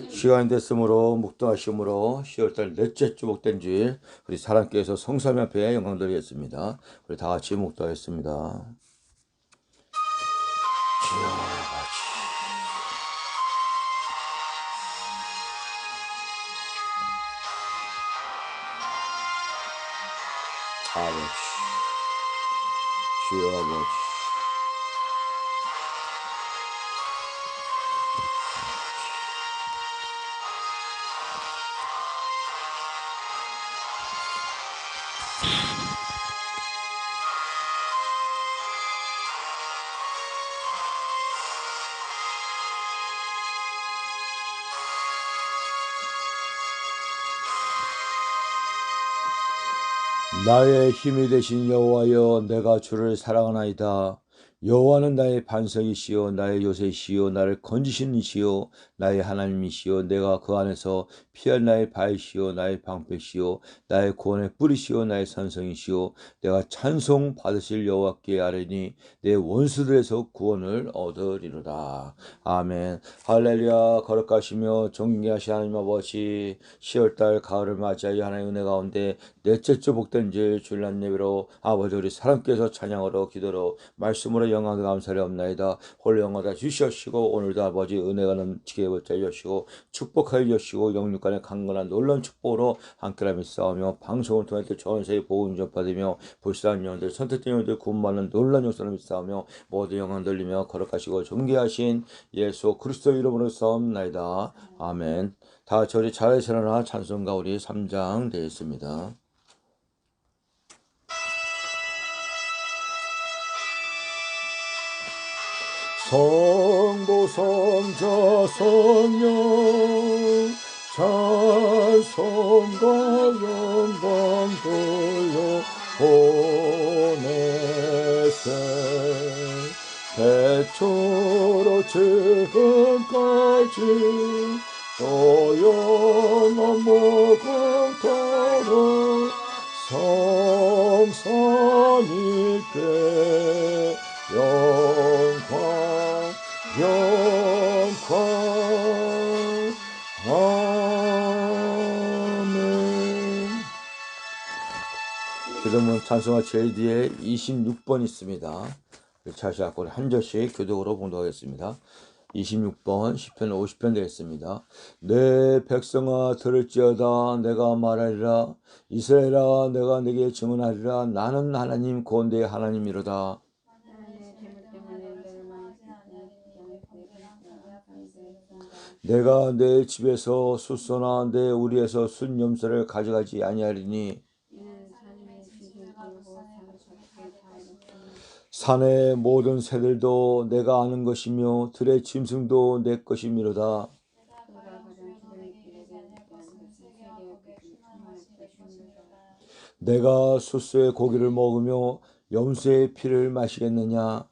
시간이 됐으므로 묵도하심으로 10월달 넷째 주 복된 주일 우리 사랑께서 성삼위 앞에 영광 드리겠습니다. 우리 다 같이 묵도하겠습니다. 주여 아버지, 아버지, 주여 아버지, 나의 힘이 되신 여호와여, 내가 주를 사랑하나이다. 여호와는 나의 반석이시요 나의 요새시요 나를 건지시는 이시요 나의 하나님이시요 내가 그 안에서 피할 나의 바위시요 나의 방패시요 나의 구원의 뿌리시요 나의 산성이시요 내가 찬송 받으실 여호와께 아뢰니 내 원수들에서 구원을 얻으리로다. 아멘. 할렐루야. 거룩하시며 존귀하신 하나님 아버지, 10월달 가을을 맞이하여 하나님의 은혜 가운데 넷째 주 복된 주일 주일날 예배로 아버지 우리 사랑께서 찬양으로 기도로 말씀으로 영광 감사하옵나이다. 홀로 영광 다 주시옵시고 오늘도 아버지 은혜가 넘치게 해주시고 축복하여 주시고 영육간의 강건한 놀라운 축복으로 함께하며 싸우며 방송을 통해 전세의 복음 전파되며 불쌍한 영혼들 선택된 영혼들 구원받는 놀라운 역사를 싸우며 모든 영광 돌리며 거룩하시고 존귀하신 예수 그리스도 이름으로 싸움나이다. 아멘. 다 같이 우리 잘하시 일어나 찬송가 우리 3장 되겠습니다. 성부 성자 성령 찬송과 영광 돌려 보내세 태초로 지금까지 또 영원 무궁토록 성삼위께 영광 아멘. 기도문 찬송가 제일 뒤에 26번 있습니다. 다시 갖고 한 절씩 교독으로 봉독하겠습니다. 26번 시편 50편 되겠습니다. 내 백성아 들을지어다. 내가 말하리라. 이스라엘아 내가 내게 증언하리라. 나는 하나님 곧 내 하나님이로다. 내가 내 집에서 숫소나 내 우리에서 순염소를 가져가지 아니하리니 산의 모든 새들도 내가 아는 것이며 들의 짐승도 내 것이미로다. 내가 숫소의 고기를 먹으며 염소의 피를 마시겠느냐.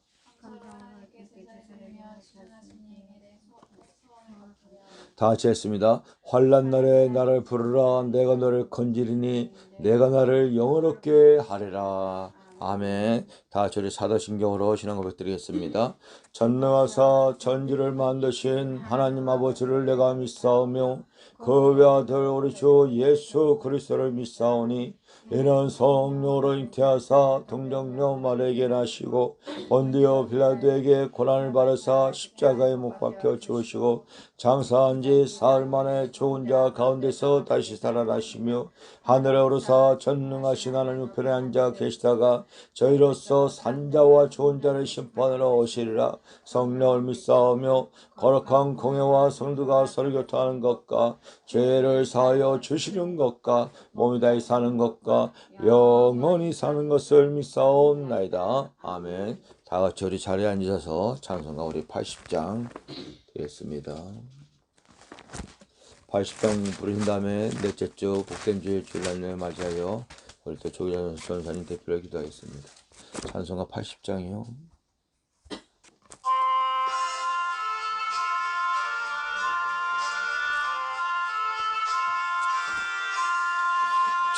다 같이 했습니다. 환난 날에 나를 부르라. 내가 너를 건지리니 내가 나를 영원롭게 하리라. 아멘. 다 같이 우리 사도신경으로 신앙 고백드리겠습니다. 전능하사 전지를 만드신 하나님 아버지를 내가 믿사오며 그 외아들 우리 주 예수 그리스도를 믿사오니 이는 성령으로 잉태하사 동정녀 마리아에게 나시고 본디오 빌라도에게 고난을 받으사 십자가에 못 박혀 죽으시고 장사한 지 사흘 만에 죽은 자 가운데서 다시 살아나시며 하늘에 오르사 전능하신 하나님 우편에 앉아 계시다가 저희로서 산자와 죽은 자를 심판하러 오시리라. 성령을 믿사오며 거룩한 공회와 성도가 서로 교통하는 것과 죄를 사하여 주시는 것과 몸이 다히 사는 것과 영원히 사는 것을 믿사옵나이다. 아멘. 다 같이 우리 자리에 앉으셔서 찬송가 우리 80장 되겠습니다. 80장 부르신 다음에 넷째 주 복된 주일 주일날 맞이하여 우리 또 조기현 전사님 대표로 기도하겠습니다. 찬송가 80장이요.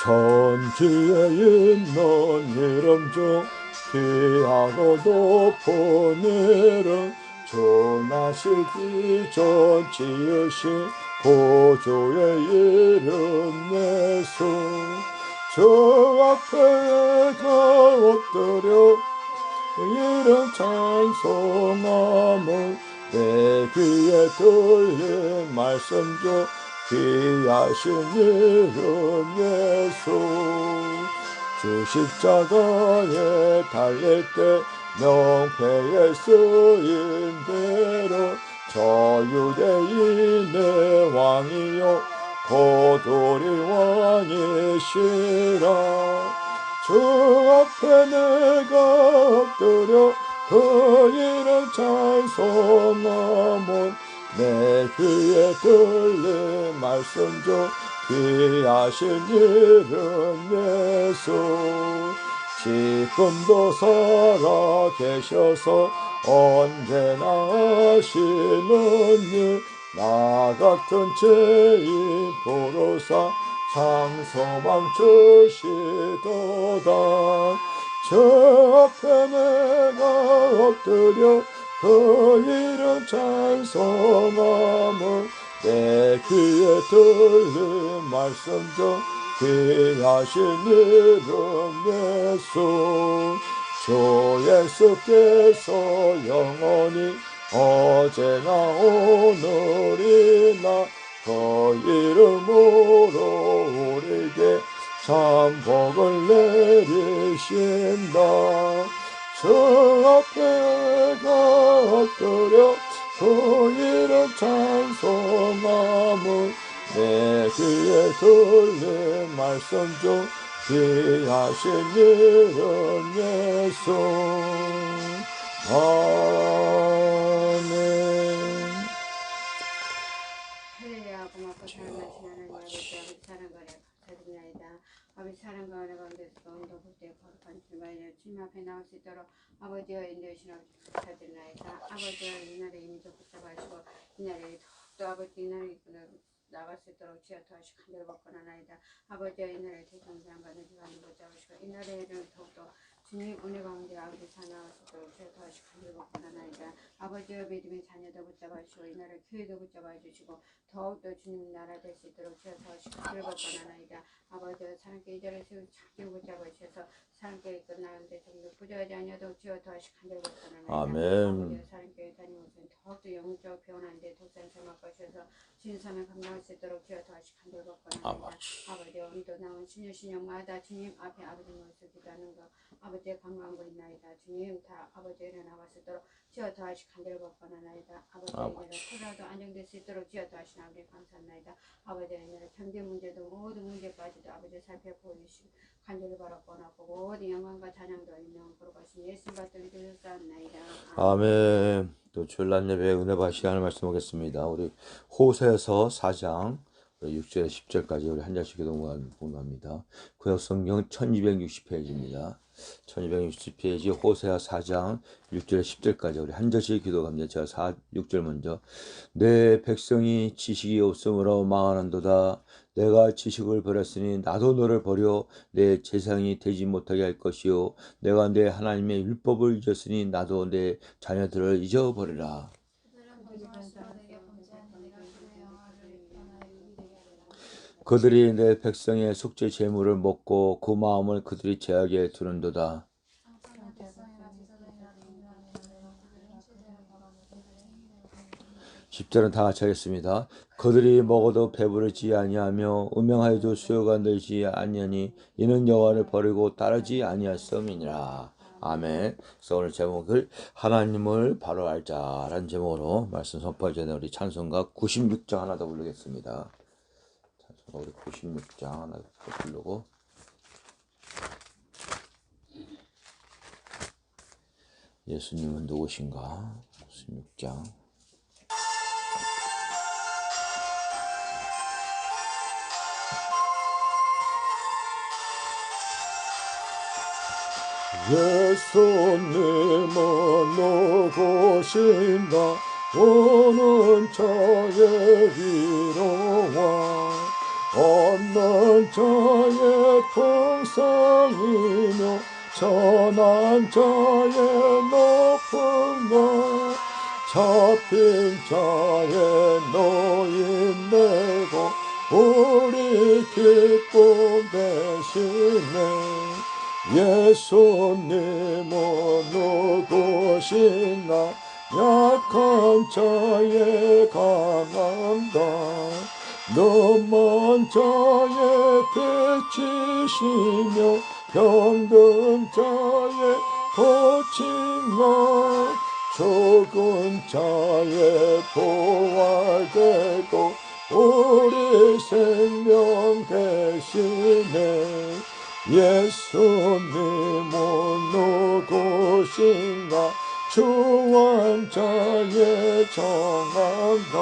천지에 있는 이름 중 귀하고 높은 이름 전하시기 전 지으신 보조의 이름 예수 저 앞에 내가 엎드려 이름 찬송함을 내 귀에 들린 말씀 중 귀하신 이름 예수 주 십자가에 달릴 때 명패에 쓰인 대로 저 유대인의 왕이요 고돌이 왕이시라 주 앞에 내가 엎드려 그 이름 찬송함은 내 귀에 들린 말씀 중 귀하신 이름 예수 지금도 살아 계셔서 언제나 하시는 일 나 같은 죄인 보로사 장소망 주시도다 저 앞에 내가 엎드려 그 이름 찬송함을 내 귀에 들린 말씀 중 귀하신 이름 예수 주 예수께서 영원히 어제나 오늘이나 그 이름으로 우리에게 참 복을 내리신다 저 앞에 내가 엎드려 그 이름 찬송함을 내 귀에 들린 말씀 중 귀하신 이름 예수 아멘. 할렐루야. 고맙고 사랑하시는 하나님 아버지 사랑 거래 감사드립니다. 아버지 사랑 거래 가운데서 온도 그때 거룩한 주말에 주님 앞에 나올 수 있도록 아버지여 인도하신 아버지 감사드립니다. 아버지여 이날에 임조 붙잡아주시고 이날에 더욱더 아버지 이날에 나갈 수 있도록 주여 도와주시고 간절히 받고나나이다. 아버지여 이날에 대성장과 너희가 붙잡으시고 이날에는 더욱더 주님 은혜 가운데 아버지 사나울 수 있도록 주여 도와주시고 간절히 받고나나이다. 아버지여 믿음의 자녀도 붙잡아주시고 이날에 교회도 붙잡아주시고 더욱더 주님 나라 될 수 있도록 주여 도와주시고 간절히 받고나나이다. 아버지여 사랑께 이 자리에 세우고 착지 붙잡아주셔서 사랑께 끝나는데 정말 부족하지 아니어도 주여 도와주시고 간절히 받고나나이다. 아멘. 아버지여 사랑께 다니면서 더욱더 영적 배우는데 독산 삶을 거셔서 주님삼을 감당할 수 있도록 주여 도와주시고 간절히 받고나나이다. 아버지여 오늘도 나온 신년마다 주님 앞에 아버지 모습 기도하는 거 아버지의 건강한 거 있나이다. 주님 다 아버지의 일어나갈 수 있도록 주여 도와주시고 간절히 받고나나이다. 아버지의 일을 코로나도 안정될 수 있도록 주여 도와주시고 아버지 감사합니다. 아버지의 일을 경제 문제도 모든 문제까지도 아버지 살펴보시고 간절히 바라보나고 모든 영광과 찬양도 있는 거룩하신 예수 받들이 주셨사옵나이다. 아멘. 또 주일날 예배 은혜 받으시기 하는 말씀 오겠습니다. 우리 호세서 4장 6절 10절까지 우리 한 절씩 기도합니다. 구약성경 1260페이지입니다. 1260페이지 호세아 4장 6절 10절까지 우리 한 절씩 기도합니다. 제가 6절 먼저 내 백성이 지식이 없으므로 망하는도다. 내가 지식을 버렸으니 나도 너를 버려 내 재상이 되지 못하게 할 것이요 내가 내 하나님의 율법을 잊었으니 나도 내 자녀들을 잊어버리라. 그들이 내 백성의 속죄 제물을 먹고 그 마음을 그들이 제하게 두는도다. 10절은 다 같이 하겠습니다. 그들이 먹어도 배부르지 아니하며 음행하여도 수요가 늘지 아니하니 이는 여호와를 버리고 따르지 아니하였음이니라. 아멘. 그래서 오늘 제목을 하나님을 바로 알자라는 제목으로 말씀 선포할 전에 우리 찬송가 96장 하나 더 부르겠습니다. 찬송가 우리 96장 하나 더 부르고 예수님은 누구신가? 96장 예수님은 누구신가 오는 자의 위로와 없는 자의 풍성이며 천한 자의 높은 것 잡힌 자의 노임되고 우리 기쁨 되시네. 예수님은 누구시나 약한 자의 강함다. 너만 자의 빛이시며 병든 자의 고침과 죽은 자의 부활되고 우리 생명 되시네. 예수님은 누구신가 주한 자의 정함다.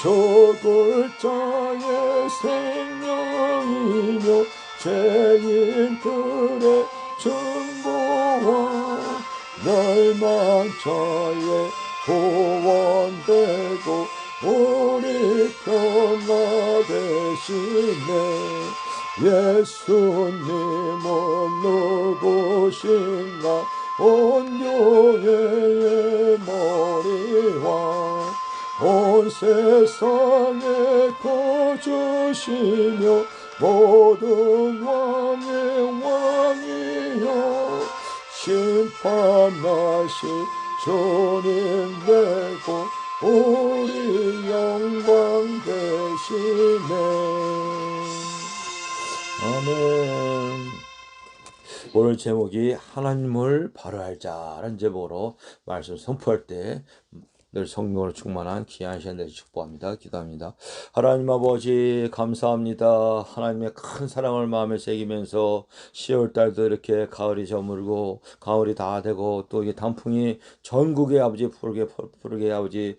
죽을 자의 생명이며 죄인들의 증거와 멸망 자의 구원되고 우리 변화 되시네. 예수님은 누구신가 온 교회의 머리와 온 세상의 거주시며 모든 왕의 왕이여 심판하시 주님 되고 우리 영광 되시네. 아멘. 오늘 제목이 하나님을 바로 알자라는 제목으로 말씀 선포할 때 늘 성령으로 충만한 귀한 시간 되시 축복합니다. 기도합니다. 하나님 아버지 감사합니다. 하나님의 큰 사랑을 마음에 새기면서 10월달도 이렇게 가을이 저물고 가을이 다 되고 또 이게 단풍이 전국에 아버지 푸르게 아버지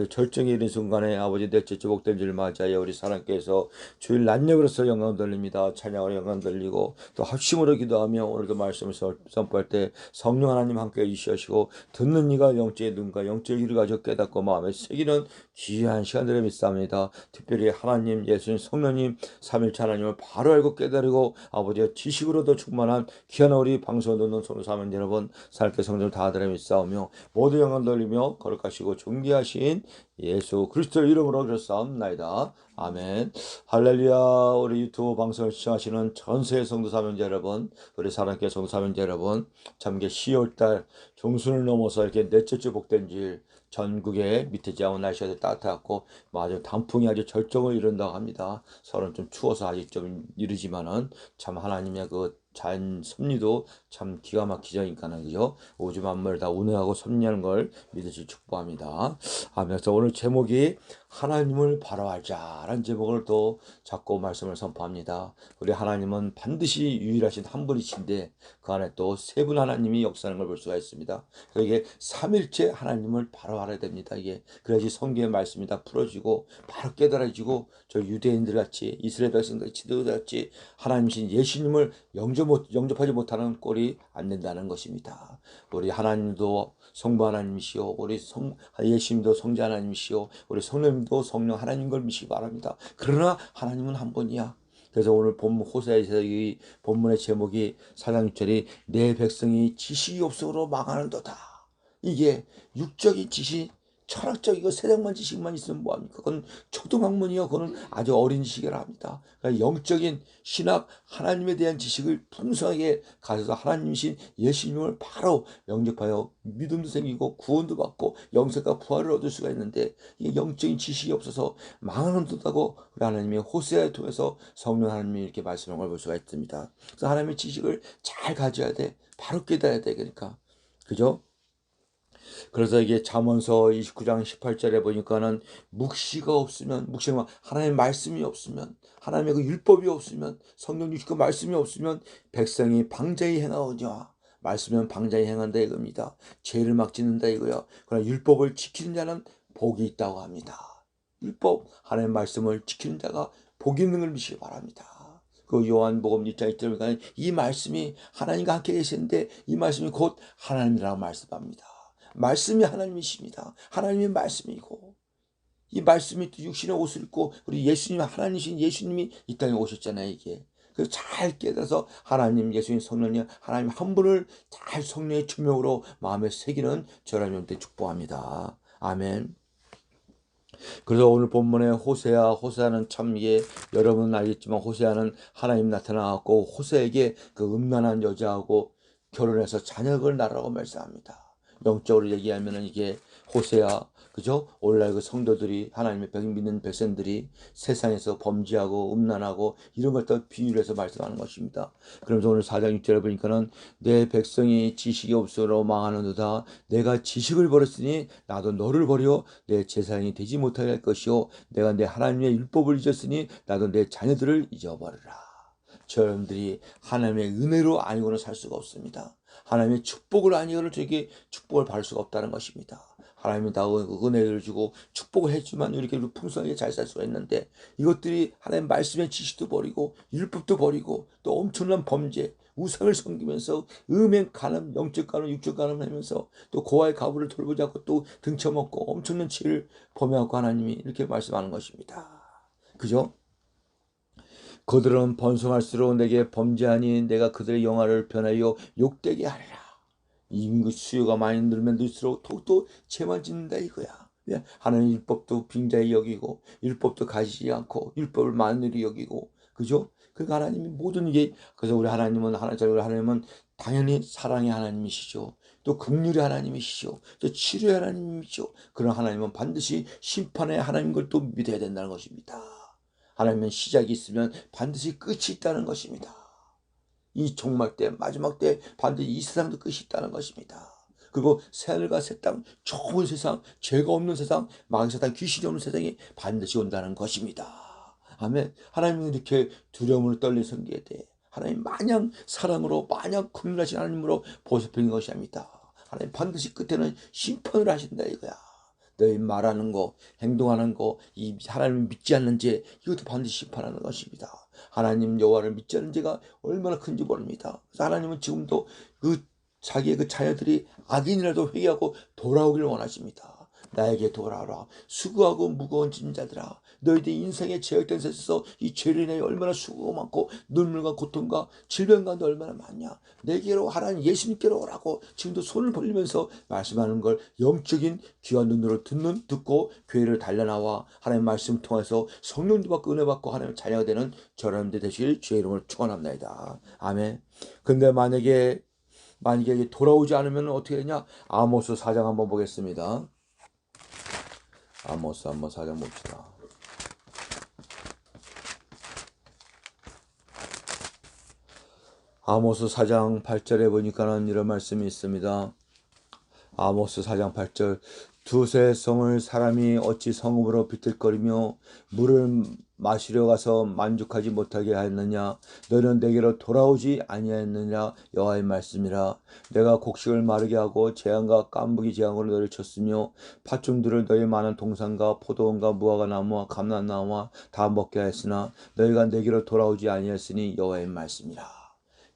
절정이 이른 순간에 아버지 넷째 주복된 줄 맞아요. 우리 사랑께서 주일 낮녘으로서 영광 돌립니다. 찬양으로 영광 돌리고 또 합심으로 기도하며 오늘도 말씀을 선포할 때 성령 하나님 함께 해주시고 듣는 이가 영적의 눈과 영적의 귀를 가지고 깨닫고 마음에 새기는 귀한 시간들을 믿습니다. 특별히 하나님, 예수님, 성령님, 삼일체 하나님을 바로 알고 깨달고 아버지의 지식으로도 충만한 귀한 우리 방송을 듣는 손사면 여러분 살게 성령을 다 들어 믿사오며 모두 영광 돌리며 거룩하시고 존귀하신 예수 그리스도 이름으로 그렇사옵나이다. 아멘. 할렐루야. 우리 유튜브 방송을 시청하시는 전세의 성도 사명자 여러분, 우리 사랑교회 성도 사명자 여러분, 참 이게 10월달 중순을 넘어서 이렇게 넷째 주 복된 줄 전국에 밑에 지하고 날씨가 따뜻하고 아주 단풍이 아주 절정을 이룬다고 합니다. 서로는 좀 추워서 아직 좀 이르지만은 참 하나님의 그 자연 섭리도 참 기가 막히자니까는 그죠? 우주 만물 다 운행하고 섭리하는 걸 믿으시 축복합니다. 그래서 오늘 제목이 하나님을 바로 알자라는 제목을 또 잡고 말씀을 선포합니다. 우리 하나님은 반드시 유일하신 한 분이신데 그 안에 또 세 분 하나님이 역사하는 걸 볼 수가 있습니다. 그래서 이게 삼일째 하나님을 바로 알아야 됩니다. 이게 그래야지 성경의 말씀이 다 풀어지고 바로 깨달아지고 저 유대인들 같이 이스라엘 백성들 지도자같이 하나님이신 예수님을 영접하지 못하는 꼴이 안 된다는 것입니다. 우리 하나님도 성부 하나님이시오, 우리 예수님도 성자 하나님이시오, 우리 성령님도 성령 하나님 걸 믿시기 바랍니다. 그러나 하나님은 한 분이야. 그래서 오늘 본문 호세아에서 이 본문의 제목이 4장 6절이 내 백성이 지식이 없으므로 망하는도다. 이게 육적인 지식, 철학적이고 세상만 지식만 있으면 뭐합니까? 그건 초등학문이요. 그건 아주 어린 지식이라 합니다. 그러니까 영적인 신학, 하나님에 대한 지식을 풍성하게 가져서 하나님이신 예수님을 바로 영접하여 믿음도 생기고 구원도 받고 영생과 부활을 얻을 수가 있는데 이게 영적인 지식이 없어서 망하는 듯하고 우리 하나님의 호세아를 통해서 성령 하나님이 이렇게 말씀한 걸 볼 수가 있습니다. 그래서 하나님의 지식을 잘 가져야 돼. 바로 깨달아야 돼. 그러니까 그죠? 그래서 이게 잠언서 29장 18절에 보니까는 묵시가 없으면, 묵시가 하나님의 말씀이 없으면, 하나님의 그 율법이 없으면, 성경 69 말씀이 없으면 백성이 방자히 행하오냐. 말씀은 방자히 행한다 이겁니다. 죄를 막 짓는다 이거야. 그러나 율법을 지키는 자는 복이 있다고 합니다. 율법, 하나님의 말씀을 지키는 자가 복이 있는 걸 믿시기 바랍니다. 그 요한복음 2장 1절에 보니까 이 말씀이 하나님과 함께 계시는데 이 말씀이 곧 하나님이라고 말씀합니다. 말씀이 하나님이십니다. 하나님의 말씀이고 이 말씀이 또 육신의 옷을 입고 우리 예수님 하나님이신 예수님이 이 땅에 오셨잖아요. 이게 그래서 잘 깨달아서 하나님, 예수님, 성령님, 하나님 한 분을 잘 성령의 주명으로 마음에 새기는 저런 영들 축복합니다. 아멘. 그래서 오늘 본문에 호세아는 참 이게 여러분은 알겠지만 호세아는 하나님 나타나갖고 호세에게 그 음란한 여자하고 결혼해서 자녀를 낳으라고 말씀합니다. 영적으로 얘기하면은 이게 호세아, 그죠? 오늘날 그 성도들이 하나님의 믿는 백성들이 세상에서 범죄하고 음란하고 이런 것들 비유를 해서 말씀하는 것입니다. 그러면서 오늘 4장 6절에 보니까는 내 백성이 지식이 없으로 망하는도다. 내가 지식을 버렸으니 나도 너를 버려 내 재산이 되지 못하게 할 것이요 내가 내 하나님의 율법을 잊었으니 나도 내 자녀들을 잊어버리라. 저놈들이 하나님의 은혜로 아니고는 살 수가 없습니다. 하나님의 축복을 아니고는 저에게 축복을 받을 수가 없다는 것입니다. 하나님이 다 은혜를 주고 축복을 해주면 이렇게 풍성하게 잘 살 수가 있는데 이것들이 하나님 말씀의 지식도 버리고 율법도 버리고 또 엄청난 범죄 우상을 섬기면서 음행 간음 영적 간음 육적 간음 하면서 또 고아의 가부를 돌보지 않고 또 등쳐먹고 엄청난 죄를 범하고 하나님이 이렇게 말씀하는 것입니다. 그죠? 그들은 번성할수록 내게 범죄하니 내가 그들의 영화를 변하여 욕되게 하리라. 임금 수요가 많이 늘면 늘수록 더욱더 죄만 짓는다 이거야. 하나님 율법도 빙자히 여기고 율법도 가지지 않고 율법을 만으로 여기고 그죠? 그러니까 하나님이 모든 게 그래서 우리 하나님은 당연히 사랑의 하나님이시죠. 또 긍휼의 하나님이시죠. 또 치료의 하나님이시죠. 그런 하나님은 반드시 심판의 하나님 걸 또 믿어야 된다는 것입니다. 하나님은 시작이 있으면 반드시 끝이 있다는 것입니다. 이 종말 때 마지막 때 반드시 이 세상도 끝이 있다는 것입니다. 그리고 새하늘과 새 땅 좋은 세상 죄가 없는 세상 마귀 세상 귀신이 없는 세상이 반드시 온다는 것입니다. 아멘. 하나님은 이렇게 두려움으로 떨린 성기에 대해 하나님 마냥 사랑으로 마냥 긍휼하신 하나님으로 보살피는 것이 아닙니다. 하나님 반드시 끝에는 심판을 하신다 이거야. 너희 말하는 거 행동하는 거 이 하나님을 믿지 않는 죄 이것도 반드시 심판하는 것입니다. 하나님 여호와를 믿지 않는 죄가 얼마나 큰지 모릅니다. 그래서 하나님은 지금도 그 자기의 그 자녀들이 악인이라도 회개하고 돌아오기를 원하십니다. 나에게 돌아오라 수고하고 무거운 짐 자들아 너희들 인생의 죄악된 세상에서 이 죄로 인해 얼마나 수고가 많고 눈물과 고통과 질병 가운데 얼마나 많냐 내게로 하나님 예수님께로 오라고 지금도 손을 벌리면서 말씀하는 걸 영적인 귀한 눈으로 듣고 교회를 달려나와 하나님 말씀 통해서 성령도 받고 은혜 받고 하나님 자녀가 되는 저러분들 되시길 주의 이름으로 축원합니다. 아멘. 근데 만약에 돌아오지 않으면 어떻게 되냐? 아모스 4장 한번 보겠습니다. 아모스 한번 4장 봅시다. 아모스 4장 8절에 보니까는 이런 말씀이 있습니다. 아모스 4장 8절 두세 성을 사람이 어찌 성읍으로 비틀거리며 물을 마시려 가서 만족하지 못하게 하였느냐 너는 내게로 돌아오지 아니하였느냐 여호와의 말씀이라 내가 곡식을 마르게 하고 재앙과 깐부기 재앙으로 너를 쳤으며 팥종들을 너희 많은 동산과 포도원과 무화과 나무와 감람나무와 다 먹게 하였으나 너희가 내게로 돌아오지 아니하였으니 여호와의 말씀이라.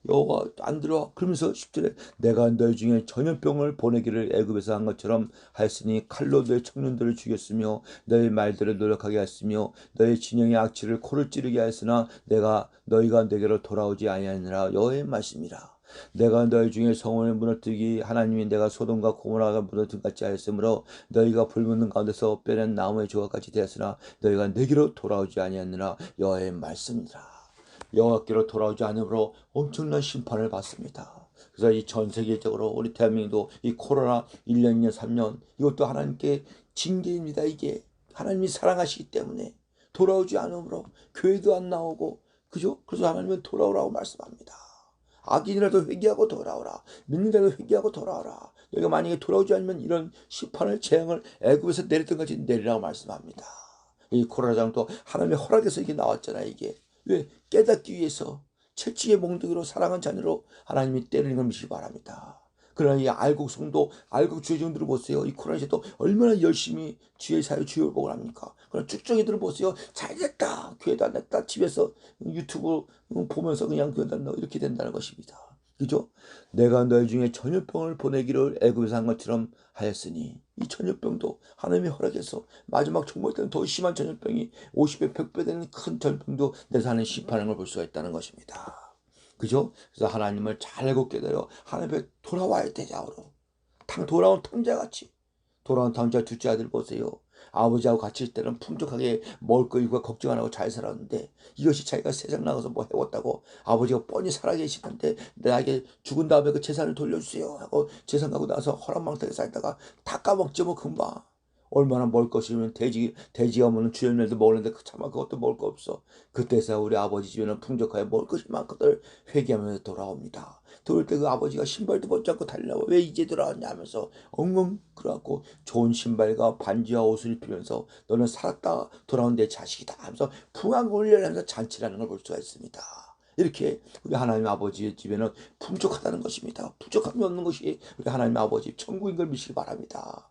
여호와 안 들어와. 그러면서 10절에 내가 너희 중에 전염병을 보내기를 애굽에서 한 것처럼 하였으니 칼로 너희 청년들을 죽였으며 너희 말들을 노력하게 하였으며 너희 진영의 악취를 코를 찌르게 하였으나 너희가 내게로 돌아오지 아니하니라 여호와의 말씀이라. 내가 너희 중에 성원을 무너뜨리기 하나님이 내가 소돔과 고모라가 무너뜨린 같이 하였으므로 너희가 불붙는 가운데서 빼낸 나무의 조각같이 되었으나 너희가 내게로 돌아오지 아니하니라 여호와의 말씀이라. 여호와께로 돌아오지 않으므로 엄청난 심판을 받습니다. 그래서 이 전 세계적으로 우리 대한민국도 이 코로나 1년, 2년, 3년 이것도 하나님께 징계입니다. 이게 하나님이 사랑하시기 때문에 돌아오지 않으므로 교회도 안 나오고 그죠? 그래서 하나님은 돌아오라고 말씀합니다. 악인이라도 회개하고 돌아오라. 믿는 자도 회개하고 돌아오라. 너희가 만약에 돌아오지 않으면 이런 심판을 재앙을 애굽에서 내렸던 것이 내리라고 말씀합니다. 이 코로나장도 하나님의 허락에서 이게 나왔잖아요. 이게 왜? 깨닫기 위해서 채찍의 몽둥이로 사랑한 자녀로 하나님이 때리는 걸 믿으시기 바랍니다. 그러나 이 알곡 성도, 알곡 주의종들을 보세요. 이 코로나 시대도 얼마나 열심히 주의 사회 주의 회복을 합니까? 그러나 쭉쭉이들을 보세요. 잘됐다. 교회도 안 됐다. 집에서 유튜브 보면서 그냥 교회 다닌다. 이렇게 된다는 것입니다. 그죠? 내가 너희 중에 전염병을 보내기를 애굽에서 한 것처럼 하였으니 이 전염병도 하나님이 허락해서 마지막 종말 때는 더 심한 전염병이 50배, 100배 되는 큰 전염병도 내 산에 심판하는 걸 볼 수가 있다는 것입니다. 그죠? 그래서 하나님을 잘 알고 깨달아 하나님께 돌아와야 되자으로 돌아온 탕자같이 돌아온 탕자 둘째 아들 보세요. 아버지하고 같이 있을 때는 풍족하게 먹을 거 입고 걱정 안 하고 잘 살았는데 이것이 자기가 세상 나가서 뭐 해왔다고 아버지가 뻔히 살아계시는데 나에게 죽은 다음에 그 재산을 돌려주세요 하고 재산 가고 나서 허락망탁에 살다가 다 까먹지 뭐 금방. 얼마나 먹을 것이면 돼지가 먹는 주연날도 먹는데 차마 그것도 먹을 거 없어. 그때서 우리 아버지 집에는 풍족하게 먹을 것이 많거든 회개하면서 돌아옵니다. 돌아올 때 그 아버지가 신발도 벗지 않고 달려와 왜 이제 돌아왔냐 하면서 엉엉 그래갖고 좋은 신발과 반지와 옷을 입히면서 너는 살았다 돌아온 내 자식이다 하면서 풍악 올려내면서 잔치라는 걸 볼 수가 있습니다. 이렇게 우리 하나님 아버지의 집에는 풍족하다는 것입니다. 부족함이 없는 것이 우리 하나님 아버지 천국인 걸 믿시기 바랍니다.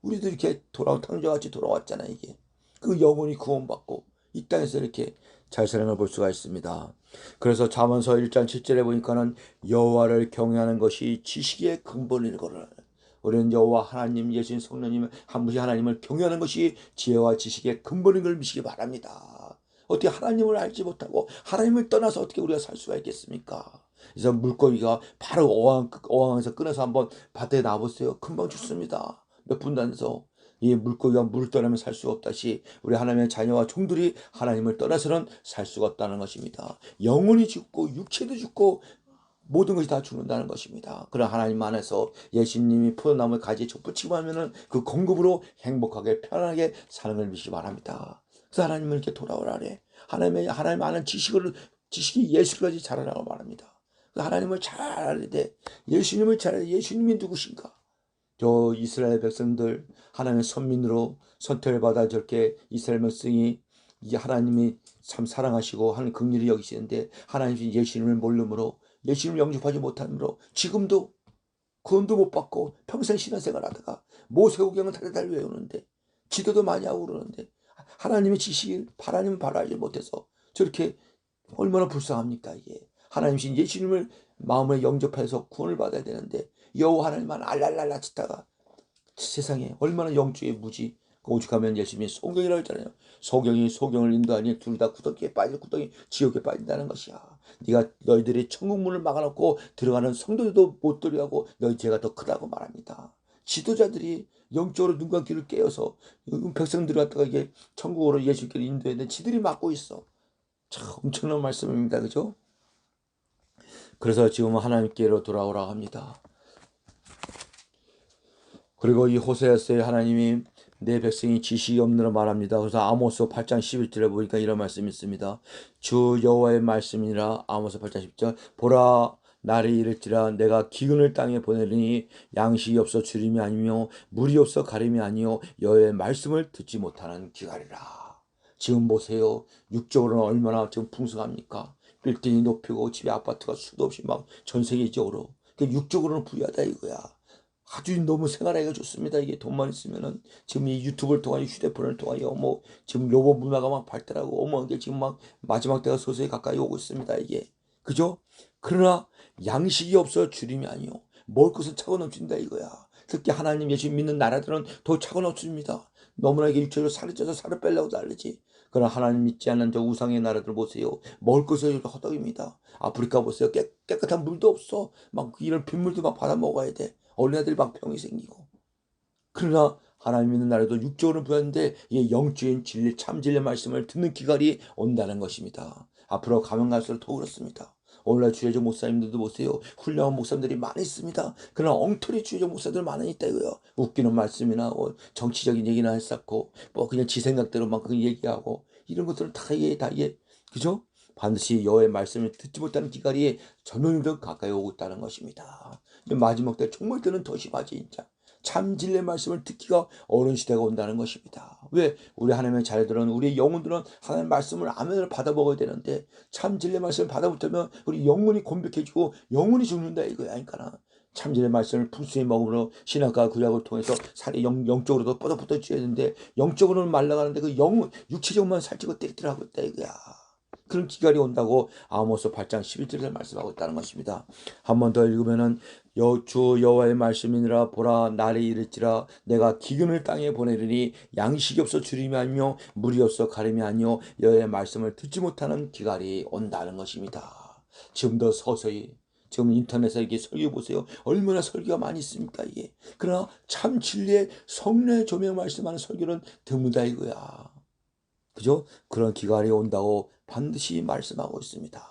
우리도 이렇게 돌아온 탕자같이 돌아왔잖아요. 이게 그 영혼이 구원받고 이 땅에서 이렇게 잘 사는 걸 볼 수가 있습니다. 그래서 잠언서 1장 7절에 보니까는 여호와를 경외하는 것이 지식의 근본이거늘. 우리는 여호와 하나님 예수님 성령님 한 분이 하나님을 경외하는 것이 지혜와 지식의 근본인 걸 믿으시기 바랍니다. 어떻게 하나님을 알지 못하고 하나님을 떠나서 어떻게 우리가 살 수가 있겠습니까? 그래서 물고기가 바로 어항에서 꺼내서 한번 바다에 놔보세요. 금방 죽습니다. 몇 분도 안 돼서. 이 물고기가 물을 떠나면 살 수가 없다시 우리 하나님의 자녀와 종들이 하나님을 떠나서는 살 수가 없다는 것입니다. 영혼이 죽고 육체도 죽고 모든 것이 다 죽는다는 것입니다. 그런 하나님 안에서 예수님이 포도나무 가지에 촛붙이고 하면은 그 공급으로 행복하게 편안하게 사는 걸 믿시기 바랍니다. 그래서 하나님을 이렇게 돌아오라래. 하나님 아는 지식이 예수까지 자라라고 말합니다. 하나님을 잘 알아야 돼. 예수님을 잘 알아야 돼. 예수님이 누구신가? 저 이스라엘 백성들 하나님의 선민으로 선택을 받아 저렇게 이스라엘 백성이 이 하나님이 참 사랑하시고 하는 긍휼히 여기시는데 하나님 예수님을 모름으로 예수님을 영접하지 못함으로 지금도 구원도 못 받고 평생 신앙생활 하다가 모세오경을 달달 외우는데 기도도 많이 하고 그러는데 하나님의 지식을 하나님을 바라지 못해서 저렇게 얼마나 불쌍합니까 이게. 하나님이신 예수님을 마음에 영접해서 구원을 받아야 되는데 여호와 하나님만 알랄랄라 짓다가 세상에 얼마나 영적인 무지. 오죽하면 예수님이 소경이라고 했잖아요. 소경을 인도하니 둘 다 구덩이에 빠질 구덩이 지옥에 빠진다는 것이야. 네가 너희들이 천국 문을 막아놓고 들어가는 성도들도 못 들어가고 너희 죄가 더 크다고 말합니다. 지도자들이 영적으로 눈과 귀를 깨어서 백성들이 왔다가 이게 천국으로 예수께로 인도했는데 지들이 막고 있어. 참 엄청난 말씀입니다. 그죠? 그래서 지금 하나님께로 돌아오라 합니다. 그리고 이 호세아서에 하나님이 내 백성이 지식이 없느라 말합니다. 그래서 아모스 8장 11절에 보니까 이런 말씀이 있습니다. 주 여호와의 말씀이라. 아모스 8장 10절 보라 날이 이를지라 내가 기근을 땅에 보내리니 양식이 없어 주림이 아니며 물이 없어 가림이 아니요 여호와의 말씀을 듣지 못하는 기갈이라. 지금 보세요. 육적으로는 얼마나 지금 풍성합니까? 빌딩이 높이고 집에 아파트가 수도 없이 막 전 세계적으로. 육적으로는 부유하다 이거야. 아주 너무 생활하기가 좋습니다. 이게 돈만 있으면은 지금 이 유튜브를 통하여 휴대폰을 통하여 뭐 지금 로봇 문화가 막 발달하고 어머 이게 지금 막 마지막 때가 서서히 가까이 오고 있습니다. 이게 그죠? 그러나 양식이 없어 주림이 아니요 먹을 것은 차고 넘친다 이거야. 특히 하나님 예수 믿는 나라들은 더 차고 넘칩니다. 너무나 이게 육체로 살이 쪄서 살을 빼려고 달리지. 그러나 하나님 믿지 않는 저 우상의 나라들 보세요. 먹을 것을 허덕입니다. 아프리카 보세요. 깨끗한 물도 없어. 막 이런 빗물도 막 받아 먹어야 돼. 어린애들이 막 병이 생기고. 그러나 하나님 믿는 나라도 육적으로 부였는데 이게 영적인 진리 참 진리의 말씀을 듣는 기갈이 온다는 것입니다. 앞으로 가면 갈수록 더 그렇습니다. 오늘날 주의적 목사님들도 보세요. 훌륭한 목사님들이 많이 있습니다. 그러나 엉터리 주의적 목사들 많이 있다 이거요. 웃기는 말씀이나 정치적인 얘기나 했었고 뭐 그냥 지 생각대로 막 얘기하고 이런 것들은 다 이게 그죠? 반드시 여호와의 말씀을 듣지 못하는 기갈이 저놈들도 가까이 오고 있다는 것입니다. 마지막 때 종말 때는 더 심하지 진짜. 참 진리의 말씀을 듣기가 어려운 시대가 온다는 것입니다. 왜? 우리 하나님의 자녀들은 우리 영혼들은 하나님의 말씀을 아멘을 받아 먹어야 되는데 참 진리의 말씀을 받아 못하면 우리 영혼이 곤백해지고 영혼이 죽는다 이거야. 그러니까 참 진리의 말씀을 풍수히 먹으므로 신학과 구약을 통해서 살이 영적으로도 뻗어붙어져야 되는데 영적으로는 말라가는데 그 육체적으로만 살찌고 띠리띠리하고 있다 이거야. 그런 기갈이 온다고 아모스 8장 11절에 말씀하고 있다는 것입니다. 한 번 더 읽으면은 주 여호와의 말씀이니라 보라 날이 이를지라 내가 기근을 땅에 보내리니 양식이 없어 주림이 아니며 물이 없어 가림이 아니요 여호와의 말씀을 듣지 못하는 기갈이 온다는 것입니다. 지금도 서서히 지금 인터넷에 이게 설교 보세요. 얼마나 설교가 많이 있습니까 이게. 그러나 참 진리의 성령의 조명 말씀하는 설교는 드물다 이거야. 그죠? 그런 기갈이 온다고 반드시 말씀하고 있습니다.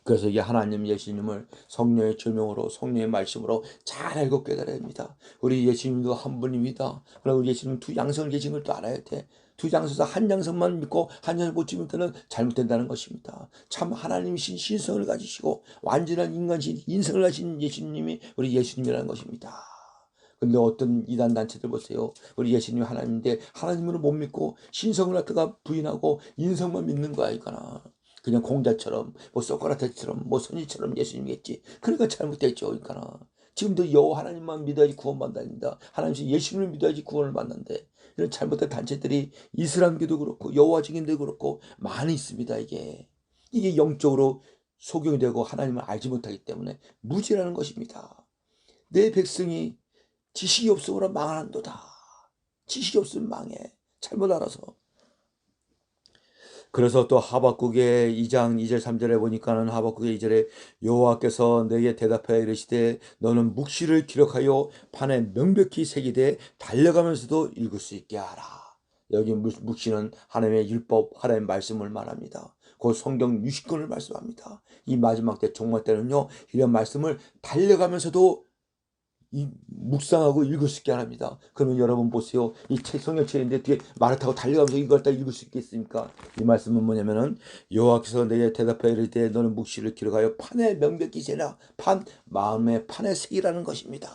그래서 이게 하나님 예수님을 성령의 조명으로 성령의 말씀으로 잘 알고 깨달아야 합니다. 우리 예수님도 한 분입니다. 그러나 우리 예수님 두 양성을 계신 걸 또 알아야 돼. 두 양성에서 한 양성만 믿고 한 양성 못 지면은 잘못된다는 것입니다. 참 하나님이신 신성을 가지시고 완전한 인간신 인성을 가진 예수님이 우리 예수님이라는 것입니다. 근데 어떤 이단 단체들 보세요. 우리 예수님이 하나님인데 하나님으로 못 믿고 신성을 갖다가 부인하고 인성만 믿는 거야 이거나. 그냥 공자처럼 뭐 소크라테스처럼 뭐 선지처럼 예수님이겠지. 그러니까 잘못됐죠. 그러니까 지금도 여호와 하나님만 믿어야지 구원받는다. 하나님 예수님을 믿어야지 구원을 받는데 이런 잘못된 단체들이 이슬람교도 그렇고 여호와 증인도 그렇고 많이 있습니다. 이게 영적으로 소경이 되고 하나님을 알지 못하기 때문에 무지라는 것입니다. 내 백성이 지식이 없으므로 망하는도다. 지식이 없으면 망해. 잘못 알아서. 그래서 또 하박국의 2장 2절 3절에 보니까는 하박국의 2절에 여호와께서 내게 대답하여 이르시되 너는 묵시를 기록하여 판에 명백히 새기되 달려가면서도 읽을 수 있게 하라. 여기 묵시는 하나님의 율법, 하나님의 말씀을 말합니다. 그 성경 60권을 말씀합니다. 이 마지막 때 종말 때는요 이런 말씀을 달려가면서도 이 묵상하고 읽을 수 있게 합니다. 그러면 여러분 보세요. 이 성경책인데 뒤에 말을 타고 달려가면서 이걸 다 읽을 수 있겠습니까? 이 말씀은 뭐냐면은 여호와께서 내게 대답하여 이르되 너는 묵시를 기록하여 판에 명백히 새라. 판 마음의 판에 새기라는 것입니다.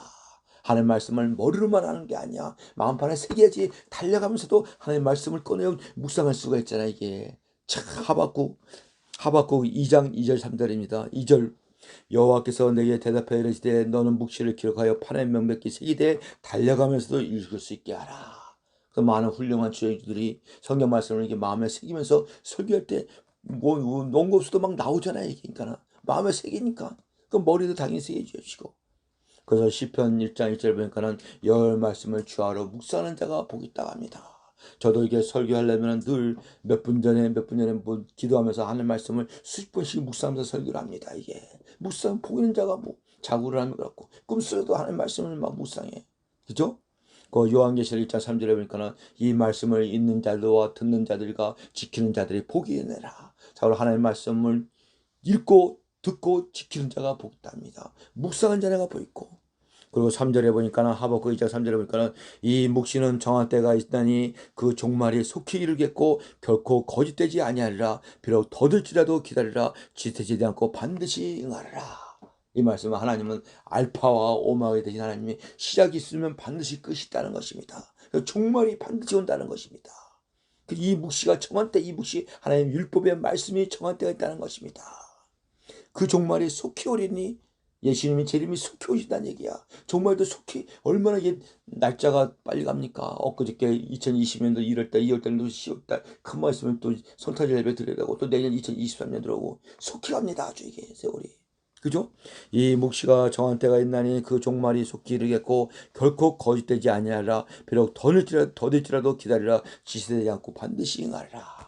하나님 말씀을 머리로만 하는 게 아니야. 마음판에 새겨야지 달려가면서도 하나님 말씀을 꺼내어 묵상할 수가 있잖아 이게. 참 하박국 2장 2절 3절입니다. 2절 여호와께서 내게 대답하여 이르시되 너는 묵시를 기록하여 판에 명백히 새기되 달려가면서도 읽을 수 있게 하라. 그 많은 훌륭한 주의들이 성경 말씀을 이렇게 마음에 새기면서 설교할 때 농고수도 막 나오잖아요. 그러니까 마음에 새기니까 그 머리도 당연히 새겨주시고. 그래서 시편 1장 1절 보니까는 여호와의 말씀을 주하러 묵상하는 자가 복이 있다고 합니다. 저도 이게 설교하려면 늘 몇 분 전에 뭐 기도하면서 하는 말씀을 수십 번씩 묵상하면서 설교를 합니다. 이게 묵상 보이는 자가 뭐 자구를 하면 그렇고 꿈속에도 하는 말씀을 막 묵상해. 그죠? 그 요한계시록 1장 3절에 보니까는 이 말씀을 읽는 자들과 듣는 자들과 지키는 자들이 복이 있느라. 자, 하나님의 말씀을 읽고 듣고 지키는 자가 복 있답니다. 묵상한 자가 복 있고. 그리고 3절에 보니까는 하박국 2장 3절에 보니까는 이 묵시는 정한 때가 있다니 그 종말이 속히 이르겠고 결코 거짓되지 아니하리라. 비록 더딜지라도 기다리라. 지체되지 않고 반드시 응하리라. 이 말씀은 하나님은 알파와 오마가 되신 하나님이 시작이 있으면 반드시 끝이 있다는 것입니다. 종말이 반드시 온다는 것입니다. 이 묵시가 정한 때, 이 묵시 하나님 율법의 말씀이 정한 때가 있다는 것입니다. 그 종말이 속히 오리니 예수님이 재림이 속히 오신다는 얘기야. 종말도 속히 얼마나 이게 날짜가 빨리 갑니까? 엊그저께 2020년도 1월달, 2월달도 10월달 큰말 있으면 또 성탄절 예배 드려야 되고 또 내년 2023년 들어오고 속히 갑니다. 아주 이게 세월이. 그죠? 이 묵시가 정한 때가 있나니 그 종말이 속히 이르겠고 결코 거짓되지 아니하라. 비록 더딜지라도 기다리라. 지체되지 않고 반드시 응하리라.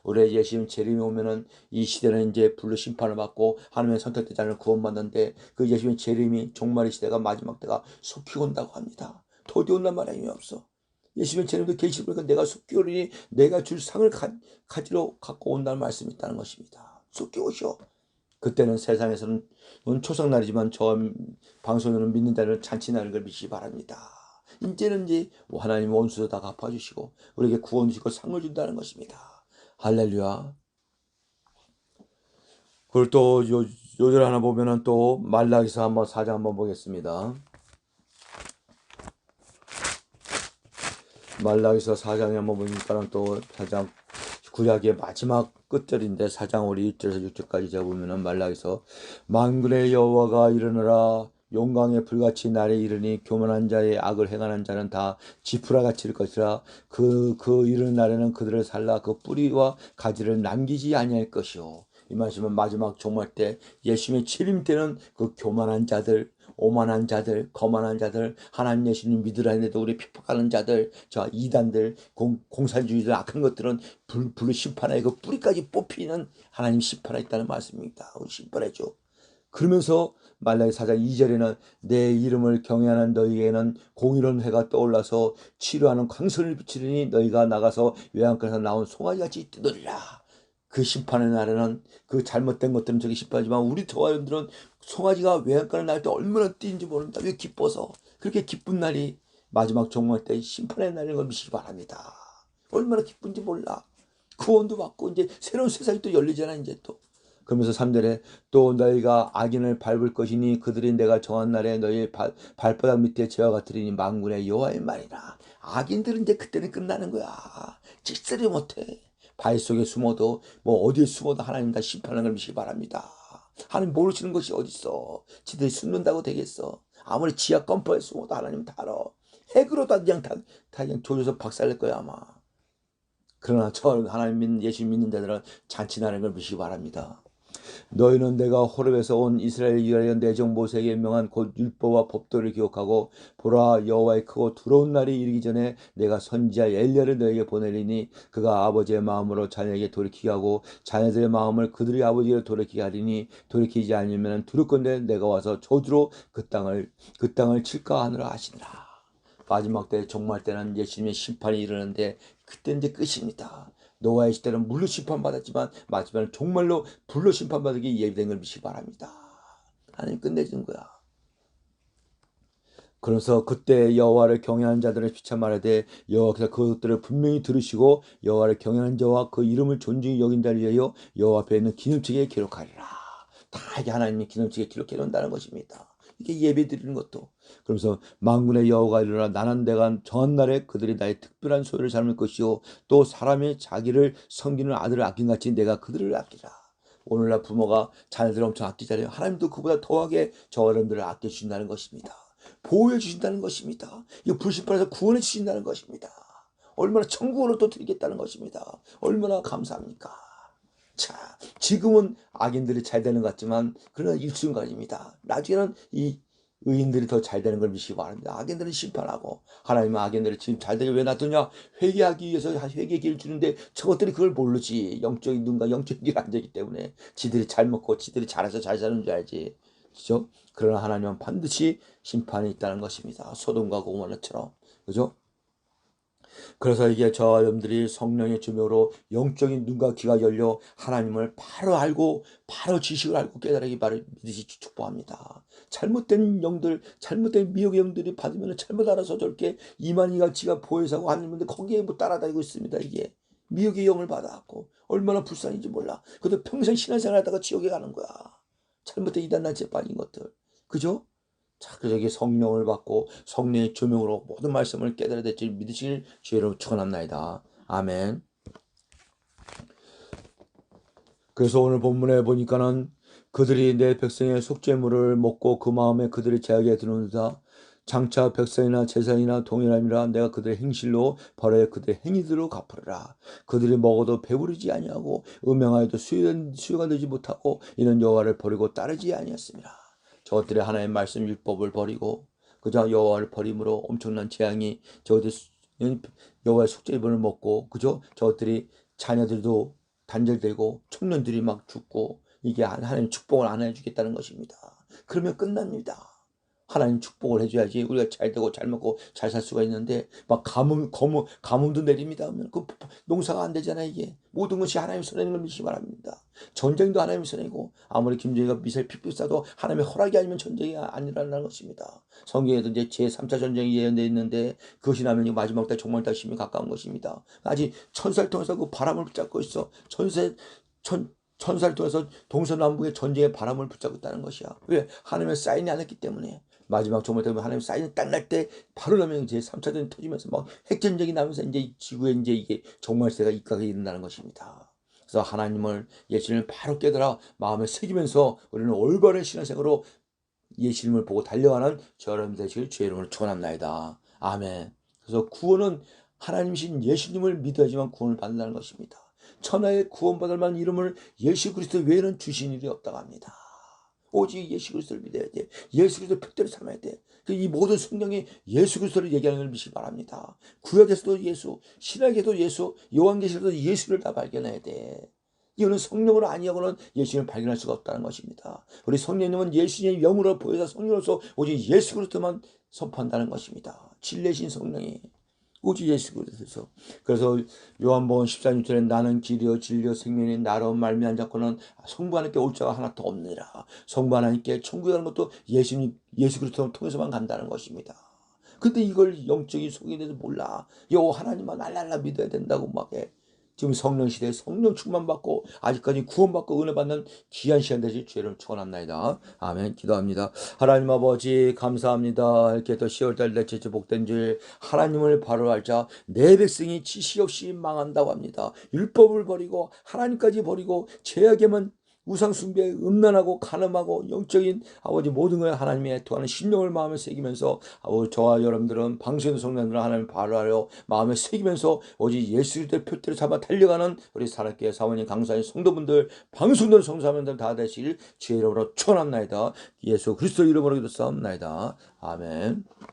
우리 예수님 재림이 오면은 이 시대는 이제 불로 심판을 받고 하나님의 선택된 자를 구원받는데 그 예수님 재림이 종말의 시대가 마지막 때가 속히 온다고 합니다. 더디 온단 말이 의미 없어. 예수님 재림도 계시를 보니까 내가 속히 오리니 내가 줄 상을 가지러 갖고 온다는 말씀이 있다는 것입니다. 속히 오셔. 그때는 세상에서는 초상날이지만 저 방송에는 믿는 자는 잔치날인 걸 믿기 바랍니다. 이제는 이제 하나님 원수도 다 갚아주시고 우리에게 구원 주시고 상을 준다는 것입니다. 할렐루야. 그리고 또 요절 하나 보면은 또 말라기서 한번 4장 한번 보겠습니다. 말라기서 4장에 한번 보니까는 또 4장 구약의 마지막 끝절인데 4장 우리 1절에서 6절까지 제가 보면은 말라기서 만군의 여호와가 이르노라 용광의 불같이 날에 이르니 교만한 자의 악을 행하는 자는 다 지푸라같이 일 것이라. 그 이르는 날에는 그들을 살라 그 뿌리와 가지를 남기지 아니할 것이요. 이 말씀은 마지막 종말 때 예수님의 재림 때는 그 교만한 자들, 오만한 자들, 거만한 자들, 하나님 예수님 믿으라 했는데도 우리 핍박하는 자들, 저 이단들, 공산주의들, 악한 것들은 불로 심판하여 그 뿌리까지 뽑히는 하나님 심판에 있다는 말씀입니다. 우리 심판해줘. 그러면서 말라기 4장 2절에는 내 이름을 경외하는 너희에게는 공의로운 해가 떠올라서 치료하는 광선을 비치리니 너희가 나가서 외양간에서 나온 송아지같이 뜨더리라. 그 심판의 날에는 그 잘못된 것들은 저기 심판하지만 우리 저와들은 송아지가 외양간에 날 때 얼마나 뛰는지 모릅니다. 왜 기뻐서 그렇게 기쁜 날이 마지막 종말 때 심판의 날인 걸 믿으시기 바랍니다. 얼마나 기쁜지 몰라. 구원도 받고 이제 새로운 세상이 또 열리잖아 이제 또. 그러면서 3절에 또 너희가 악인을 밟을 것이니 그들이 내가 정한 날에 너희 발바닥 밑에 재와 같으리니 만군의 여호와의 말이라. 악인들은 이제 그때는 끝나는 거야. 짓쓰리 못해. 바위 속에 숨어도 뭐 어디에 숨어도 하나님 다 심판하는 걸 믿으시기 바랍니다. 하나님 모르시는 것이 어딨어. 지들이 숨는다고 되겠어. 아무리 지하 껌퍼에 숨어도 하나님 다 알아. 핵으로 다 그냥 조져서 박살낼 거야 아마. 그러나 저 하나님 믿는 예수 믿는 자들은 잔치나는 걸 믿으시기 바랍니다. 너희는 내가 호렙에서 온 이스라엘 위하여 내정 모세에게 명한 곧 율법과 법도를 기억하고 보라 여호와의 크고 두려운 날이 이르기 전에 내가 선지자 엘리야를 너에게 보내리니 그가 아버지의 마음으로 자녀에게 돌이키게 하고 자녀들의 마음을 그들의 아버지에게 돌이키게 하리니 돌이키지 않으면 두렵건대 내가 와서 저주로 그 땅을 칠까 하느라 하시니라. 마지막 때 종말 때는 예수님의 심판이 이르는데 그때 이제 끝입니다. 노아의 시대는 물로 심판받았지만 마지막에 정말로 불로 심판받기 예비된 걸 믿으시기 바랍니다. 하나님 끝내주는 거야. 그래서 그때 여호와를 경외하는 자들을 비춰 말하되 여호와께서 그것들을 분명히 들으시고 여호와를 경외하는 자와 그 이름을 존중히 여긴 자를 위하여 여호와 앞에 있는 기념책에 기록하리라. 다 이게 하나님이 기념책에 기록해 놓는다는 것입니다. 이게 예배 드리는 것도. 그러면서 만군의 여호와가 이르라 나는 내가 정한 날에 그들이 나의 특별한 소유를 삼을 것이요 또 사람이 자기를 섬기는 아들을 아낀같이 내가 그들을 아끼라. 오늘날 부모가 자녀들을 엄청 아끼잖아요. 하나님도 그보다 더하게 저 어른들을 아껴주신다는 것입니다. 보호해 주신다는 것입니다. 이거 불심판에서 구원해 주신다는 것입니다. 얼마나 천국으로 또 드리겠다는 것입니다. 얼마나 감사합니까? 자, 지금은 악인들이 잘 되는 것 같지만 그러나 일순간입니다. 나중에는 이 의인들이 더 잘 되는 걸 믿으시기 바랍니다. 악인들은 심판하고 하나님은 악인들을 지금 잘 되게 왜 놔두냐? 회개하기 위해서 회개의 길을 주는데 저것들이 그걸 모르지. 영적인 눈과 영적인 길을 안 되기 때문에 지들이 잘 먹고 지들이 잘해서 잘 사는 줄 알지. 그죠? 그러나 하나님은 반드시 심판이 있다는 것입니다. 소돔과 고모라처럼. 그죠? 그래서 이게 저와 여러분들이 성령의 주명으로 영적인 눈과 귀가 열려 하나님을 바로 알고 바로 지식을 알고 깨달으기 믿으시 축복합니다. 잘못된 영들, 잘못된 미혹의 영들이 받으면 잘못 알아서 저렇게 이만희가 지가 보혜사고 하는데 거기에 뭐 따라다니고 있습니다. 이게 미혹의 영을 받아갖고 얼마나 불쌍한지 몰라. 그래도 평생 신앙생활 하다가 지옥에 가는 거야. 잘못된 이단단체에 빠진 것들. 그죠? 자, 그래서 이게 성령을 받고 성령의 조명으로 모든 말씀을 깨달아야 될지 믿으실 주의로 축원합나이다. 아멘. 그래서 오늘 본문에 보니까는 그들이 내 백성의 속죄물을 먹고 그 마음에 그들이 제하게 드는다. 장차 백성이나 제사이나 동일함이라 내가 그들의 행실로 벌어야 그들의 행위대로 갚으리라. 그들이 먹어도 배부르지 아니하고 음행하여도 수요가 되지 못하고 이는 여호와를 버리고 따르지 아니했습니다. 저것들이 하나님의 말씀 율법을 버리고 그저 여호와를 버림으로 엄청난 재앙이 저것들이 여호와의 속죄물을 먹고 그저 저것들이 자녀들도 단절되고 청년들이 막 죽고 이게 하나님 축복을 안 해주겠다는 것입니다. 그러면 끝납니다. 하나님 축복을 해줘야지 우리가 잘 되고 잘 먹고 잘 살 수가 있는데 막 가뭄도 내립니다. 그러면 그 농사가 안 되잖아요. 이게 모든 것이 하나님 손에 있는 걸 믿으시기 바랍니다. 전쟁도 하나님 손이고 아무리 김정희가 미사일 픽픽 쏴도 하나님의 허락이 아니면 전쟁이 아니라는 것입니다. 성경에도 이제 제3차 전쟁이 예언되어 있는데 그것이 나면 마지막 때 종말 때 심히 가까운 것입니다. 아직 천사를 통해서 그 바람을 붙잡고 있어. 천사를 통해서 동서남북의 전쟁의 바람을 붙잡고 있다는 것이야. 왜? 하나님의 사인이 안 했기 때문에. 마지막 종말 때문에 하나님 사인이 딱 날 때 바로 나면 이제 3차 전쟁이 터지면서 막 핵전쟁이 나면서 이제 지구에 이제 이게 종말 시대가 입각이 일어나는 것입니다. 그래서 하나님을 예수님을 바로 깨달아 마음에 새기면서 우리는 올바른 신앙생활로 예수님을 보고 달려가는 저 여러분 되시길 주의 이름으로 축원합나이다. 아멘. 그래서 구원은 하나님이신 예수님을 믿어야지만 구원을 받는다는 것입니다. 천하에 구원받을 만한 이름을 예수 그리스도 외에는 주신 일이 없다고 합니다. 오직 예수 그리스도를 믿어야 돼. 예수 그리스도를 표대로 삼아야 돼. 이 모든 성경이 예수 그리스도를 얘기하는 걸 믿으시기 바랍니다. 구약에서도 예수, 신약에서도 예수, 요한계시록에서도 예수를 다 발견해야 돼. 이거는 성령으로 아니하고는 예수님을 발견할 수가 없다는 것입니다. 우리 성령님은 예수님의 영으로 보여서 성령으로서 오직 예수 그리스도만 선포한다는 것입니다. 진리신 성령이 오직 예수 그리스도에서. 그래서 요한복음 14절에 나는 길이요 진리요 생명이 나로 말미암지 않고는 성부 하나님께 올 자가 하나도 없느니라. 성부 하나님께 천국에 가는 것도 예수 그리스도를 통해서만 간다는 것입니다. 근데 이걸 영적인 속에 대해서 몰라. 하나님만 알랄라 믿어야 된다고 막 해. 지금 성령 시대에 성령 충만 받고 아직까지 구원받고 은혜 받는 귀한 시간 되실 주의를 축원합나이다. 아멘. 기도합니다. 하나님 아버지 감사합니다. 이렇게 또 10월달 넷째 주 복된 줄 하나님을 바로 알자 내 백성이 지식 없이 망한다고 합니다. 율법을 버리고 하나님까지 버리고 죄악에만 우상 숭배에 음란하고 간음하고 영적인 아버지 모든 걸 하나님의 애통하는 심령을 마음에 새기면서 아버지 저와 여러분들은 방수의 성령들은 하나님을 바로하려 마음에 새기면서 오직 예수 그리스도의 표대로 잡아 달려가는 우리 사랑교회 사모님 강사님 성도분들 방송들 성사분들 다 되시길 주의 이름으로 축원합나이다. 예수 그리스도 이름으로 기도하옵나이다. 아멘.